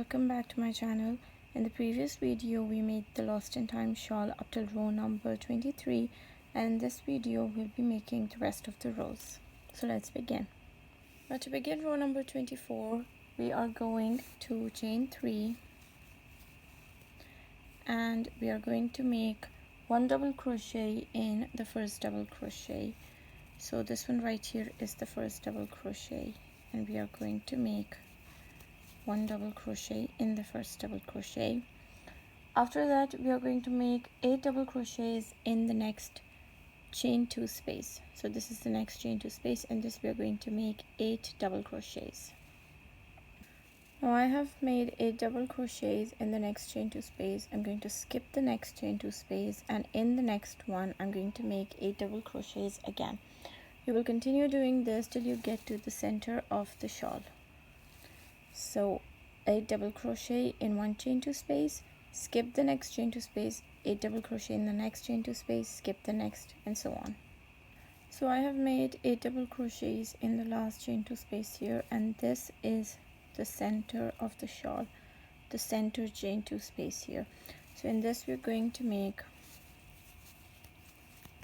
welcome back to my channel. In the previous video we made the lost in time shawl up till row number 23, and in this video we'll be making the rest of the rows. So let's begin. Now to begin row number 24, we are going to chain 3 and we are going to make 1 double crochet in the first double crochet. So this one right here is the first double crochet, and we are going to make 1 double crochet in the first double crochet. After that we are going to make 8 double crochets in the next chain 2 space. So this is the next chain 2 space, and this we are going to make 8 double crochets. Now I have made 8 double crochets in the next chain 2 space. I'm going to skip the next chain 2 space, and in the next one I'm going to make 8 double crochets again. You will continue doing this till you get to the center of the shawl. So 8 double crochet in one chain 2 space, skip the next chain 2 space, 8 double crochet in the next chain 2 space, skip the next, and so on. So I have made 8 double crochets in the last chain 2 space here, and this is the center of the shawl, the center chain 2 space here. So in this we're going to make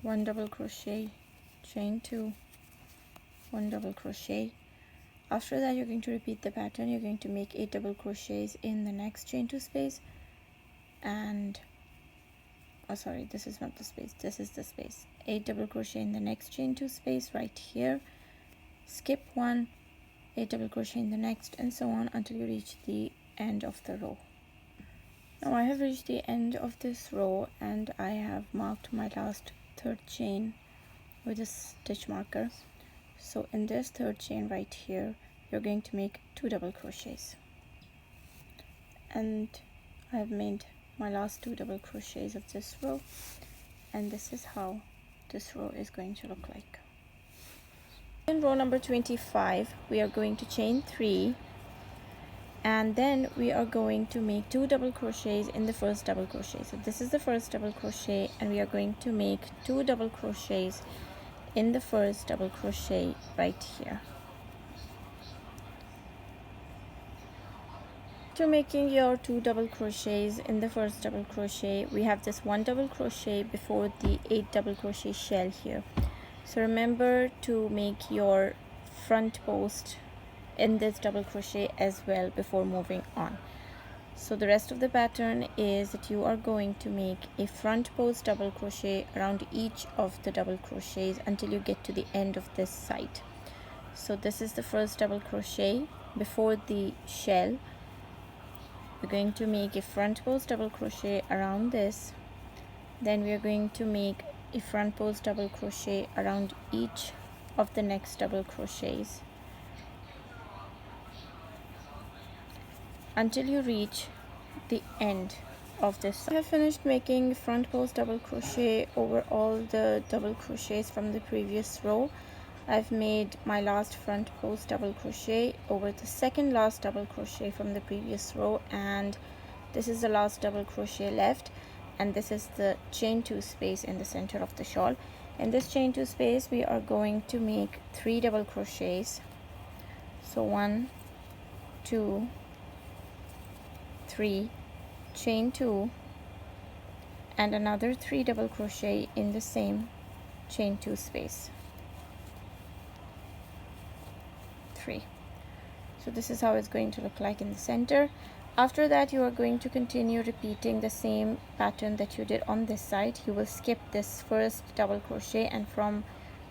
1 double crochet, chain 2, 1 double crochet. After that you're going to repeat the pattern. You're going to make 8 double crochets in the next chain 2 space, and this is not the space, this is the space. 8 double crochet in the next chain 2 space right here, skip one, 8 double crochet in the next, and so on until you reach the end of the row. Now I have reached the end of this row, and I have marked my last third chain with a stitch marker. So in this third chain right here you're going to make 2 double crochets, and I have made my last 2 double crochets of this row, and this is how this row is going to look like. In row number 25 we are going to chain 3, and then we are going to make 2 double crochets in the first double crochet. So this is the first double crochet, and we are going to make 2 double crochets in the first double crochet right here. To making your 2 double crochets in the first double crochet, we have this 1 double crochet before the 8 double crochet shell here. So remember to make your front post in this double crochet as well before moving on. So the rest of the pattern is that you are going to make a front post double crochet around each of the double crochets until you get to the end of this side. So this is the first double crochet before the shell. We're going to make a front post double crochet around this, then we are going to make a front post double crochet around each of the next double crochets until you reach the end of this. I have finished making front post double crochet over all the double crochets from the previous row. I've made my last front post double crochet over the second last double crochet from the previous row, and this is the last double crochet left, and this is the chain 2 space in the center of the shawl. In this chain 2 space we are going to make 3 double crochets. So 1, 2, 3, chain 2, and another 3 double crochet in the same chain 2 space. 3. So this is how it's going to look like in the center. After that you are going to continue repeating the same pattern that you did on this side. You will skip this first double crochet, and from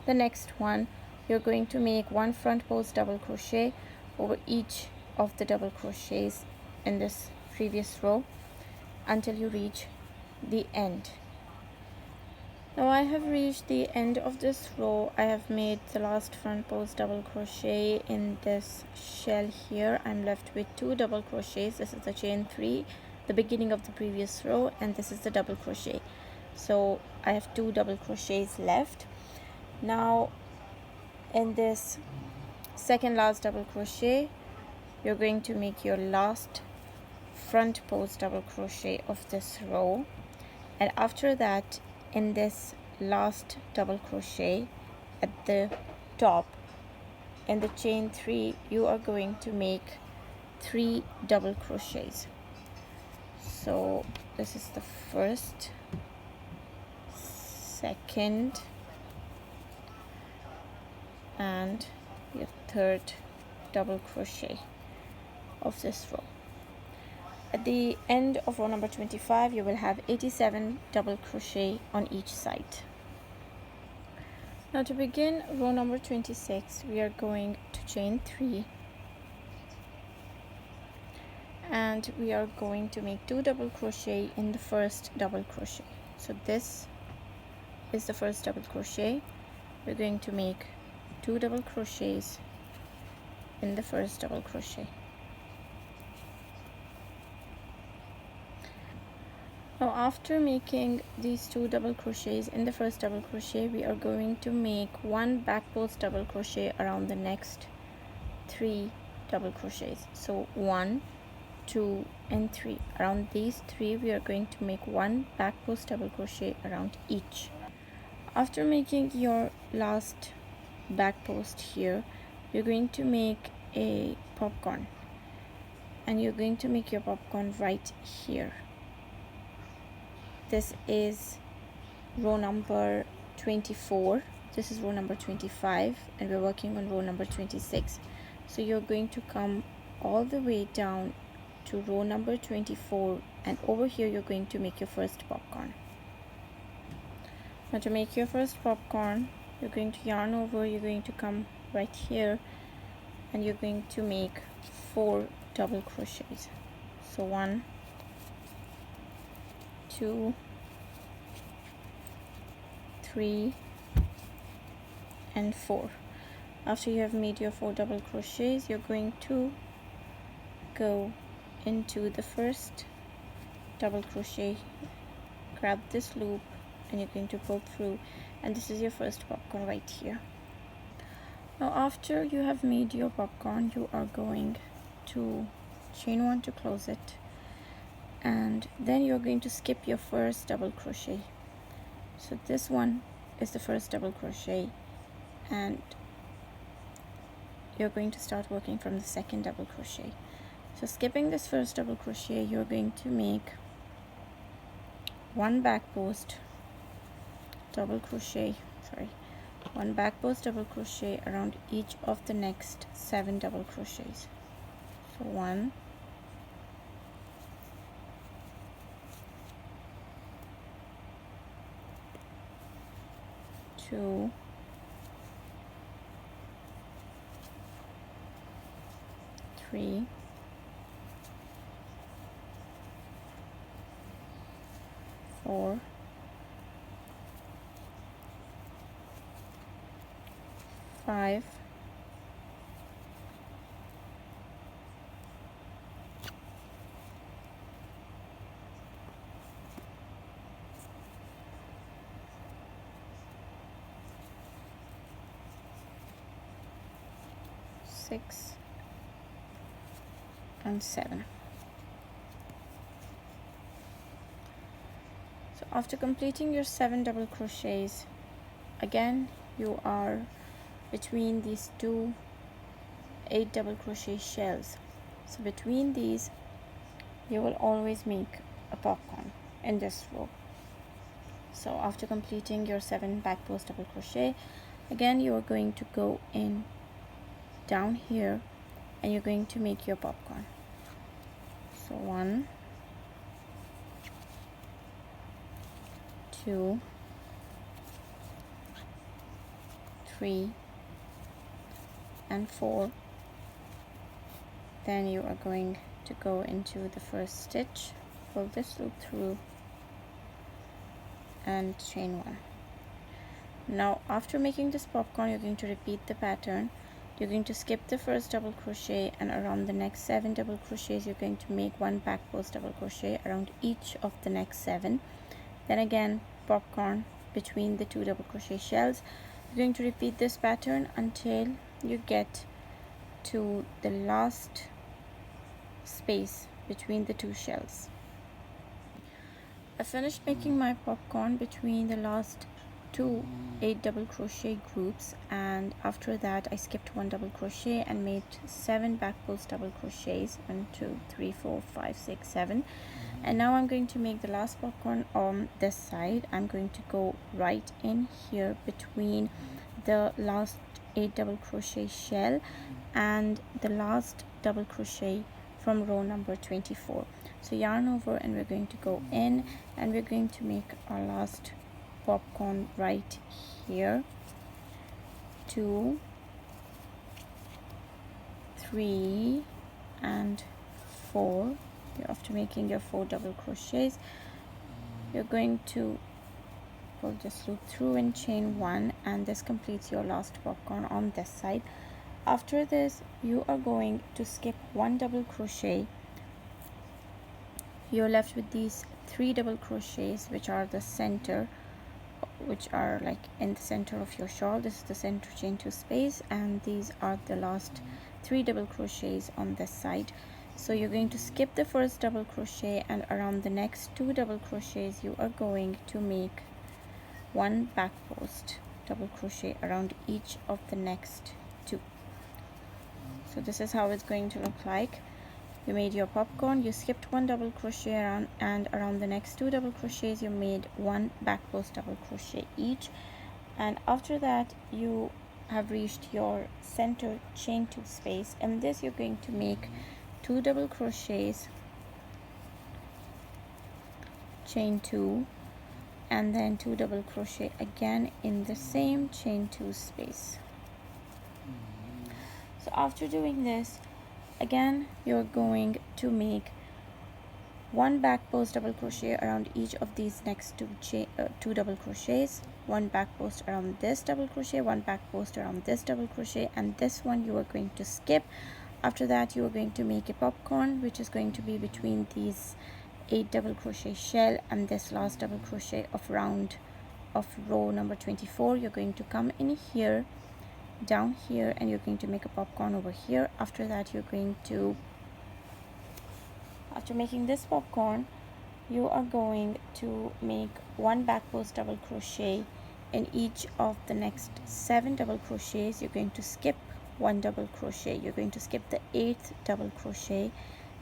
the next one you're going to make 1 front post double crochet over each of the double crochets in this previous row until you reach the end. Now I have reached the end of this row. I have made the last front post double crochet in this shell here. I'm left with 2 double crochets. This is the chain 3, the beginning of the previous row, and this is the double crochet. So I have 2 double crochets left. Now in this second last double crochet you're going to make your last front post double crochet of this row, and after that in this last double crochet at the top in the chain 3 you are going to make 3 double crochets. So this is the first, second, and your third double crochet of this row. At the end of row number 25, you will have 87 double crochet on each side. Now to begin row number 26, we are going to chain 3, and we are going to make 2 double crochet in the first double crochet. So this is the first double crochet. We're going to make 2 double crochets in the first double crochet. Now after making these 2 double crochets in the first double crochet, we are going to make 1 back post double crochet around the next 3 double crochets. So 1, 2 and 3. Around these 3 we are going to make 1 back post double crochet around each. After making your last back post here, you're going to make a popcorn, and you're going to make your popcorn right here. This is row number 24, this is row number 25, and we're working on row number 26. So you're going to come all the way down to row number 24, and over here you're going to make your first popcorn. Now to make your first popcorn, you're going to yarn over, you're going to come right here, and you're going to make 4 double crochets. So 1, 2, 3 and 4. After you have made your 4 double crochets, you're going to go into the first double crochet, grab this loop, and you're going to pull through, and this is your first popcorn right here. Now after you have made your popcorn, you are going to chain 1 to close it, and then you're going to skip your first double crochet. So this one is the first double crochet, and you're going to start working from the second double crochet. So skipping this first double crochet, you're going to make 1 back post double crochet, 1 back post double crochet around each of the next 7 double crochets. So 1, 2, 3, 4, 5, 6 and 7. So after completing your 7 double crochets, again you are between these 2 8 double crochet shells. So between these you will always make a popcorn in this row. So after completing your 7 back post double crochet, again you are going to go in down here, and you're going to make your popcorn. So 1, 2, 3 and 4. Then you are going to go into the first stitch, pull this loop through, and chain 1. Now after making this popcorn, you're going to repeat the pattern. You're going to skip the first double crochet, and around the next 7 double crochets you're going to make 1 back post double crochet around each of the next 7. Then again popcorn between the 2 double crochet shells. You're going to repeat this pattern until you get to the last space between the 2 shells. I finished making my popcorn between the last two 8 double crochet groups, and after that I skipped 1 double crochet and made 7 back post double crochets. 1 2 3 4 5 6 7. And now I'm going to make the last popcorn on this side. I'm going to go right in here between the last 8 double crochet shell and the last double crochet from row number 24. So yarn over, and we're going to go in, and we're going to make our last popcorn right here. 2 3 and 4. After making your 4 double crochets, you're going to pull this loop through and chain 1, and this completes your last popcorn on this side. After this, you are going to skip 1 double crochet. You're left with these 3 double crochets, which are the center, which are like in the center of your shawl. This is the center chain 2 space, and these are the last 3 double crochets on this side. So you're going to skip the first double crochet, and around the next 2 double crochets you are going to make 1 back post double crochet around each of the next 2. So this is how it's going to look like. You made your popcorn, you skipped 1 double crochet around, and around the next 2 double crochets you made 1 back post double crochet each, and after that you have reached your center chain 2 space. In this you're going to make 2 double crochets, chain 2, and then 2 double crochet again in the same chain 2 space. So after doing this, again you're going to make 1 back post double crochet around each of these next 2 double crochets, 1 back post around this double crochet, 1 back post around this double crochet, and this one you are going to skip. After that you are going to make a popcorn, which is going to be between these 8 double crochet shell and this last double crochet of row number 24. You're going to come in here, down here, and you're going to make a popcorn over here. After that you're going to, after making this popcorn, you are going to make 1 back post double crochet in each of the next 7 double crochets. You're going to skip 1 double crochet, you're going to skip the 8th double crochet,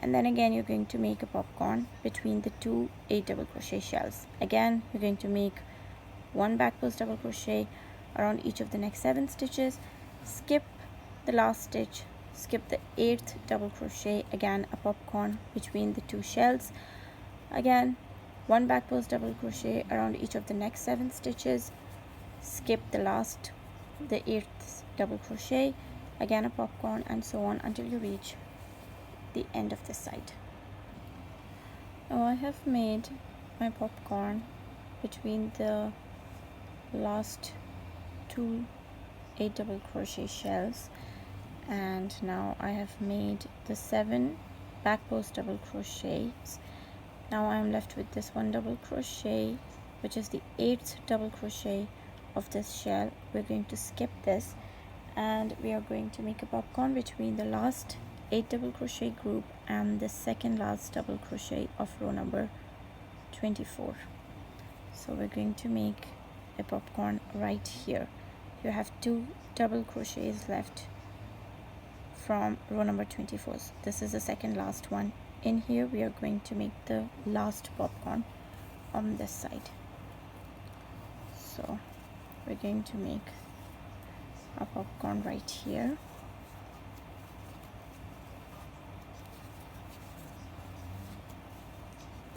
and then again you're going to make a popcorn between the 2 8 double crochet shells. Again you're going to make 1 back post double crochet around each of the next 7 stitches, skip the last stitch, skip the 8th double crochet, again a popcorn between the 2 shells, again 1 back post double crochet around each of the next 7 stitches, skip the 8th double crochet, again a popcorn, and so on until you reach the end of this side. Now I have made my popcorn between the last 2 8 double crochet shells, and now I have made the 7 back post double crochets. Now I am left with this 1 double crochet, which is the 8th double crochet of this shell. We're going to skip this, and we are going to make a popcorn between the last 8 double crochet group and the second last double crochet of row number 24. So we're going to make a popcorn right here. You have 2 double crochets left from row number 24. So this is the second last one. In here we are going to make the last popcorn on this side. So we're going to make a popcorn right here.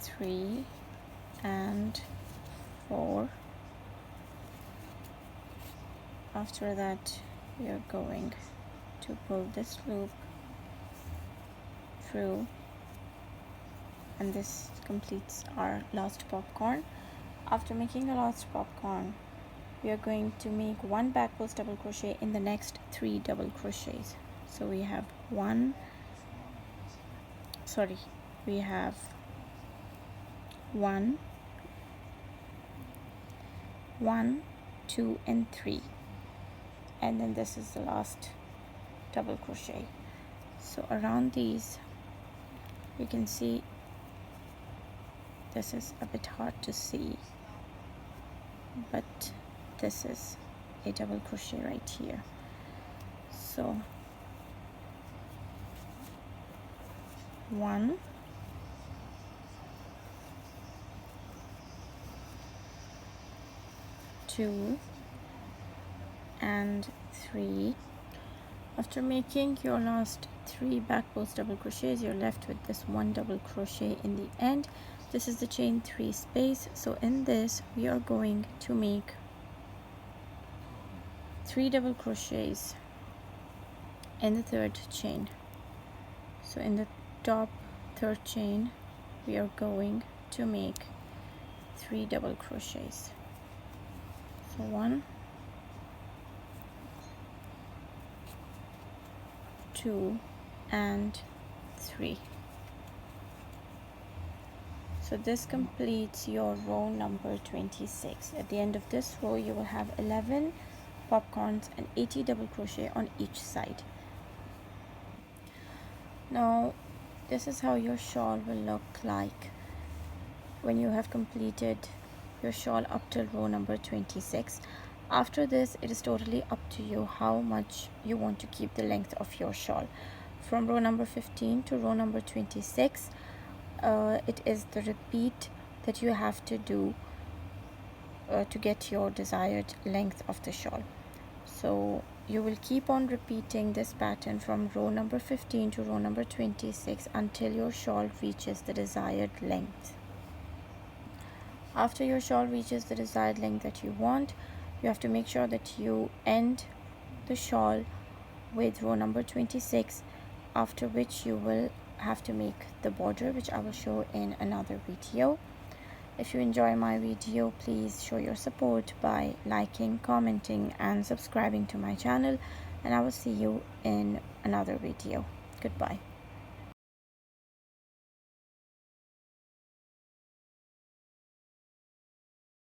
Three and 4. After that you're going to pull this loop through, and this completes our last popcorn. After making the last popcorn, we are going to make 1 back post double crochet in the next 3 double crochets. So we have 1, one, 2 and 3, and then this is the last double crochet. So around these you can see, this is a bit hard to see, but this is a double crochet right here. So 1, 2 and 3. After making your last 3 back post double crochets, you're left with this 1 double crochet in the end. This is the chain 3 space, so in this we are going to make 3 double crochets in the 3rd chain. So in the top 3rd chain we are going to make 3 double crochets. So 1, 2 and 3. So this completes your row number 26. At the end of this row you will have 11 popcorns and 80 double crochet on each side. Now this is how your shawl will look like when you have completed your shawl up till row number 26. After this, it is totally up to you how much you want to keep the length of your shawl. From row number 15 to row number 26, it is the repeat that you have to do to get your desired length of the shawl. So you will keep on repeating this pattern from row number 15 to row number 26 until your shawl reaches the desired length. After your shawl reaches the desired length that you want, you have to make sure that you end the shawl with row number 26, after which you will have to make the border, which I will show in another video. If you enjoy my video, please show your support by liking, commenting and subscribing to my channel, and I will see you in another video. Goodbye.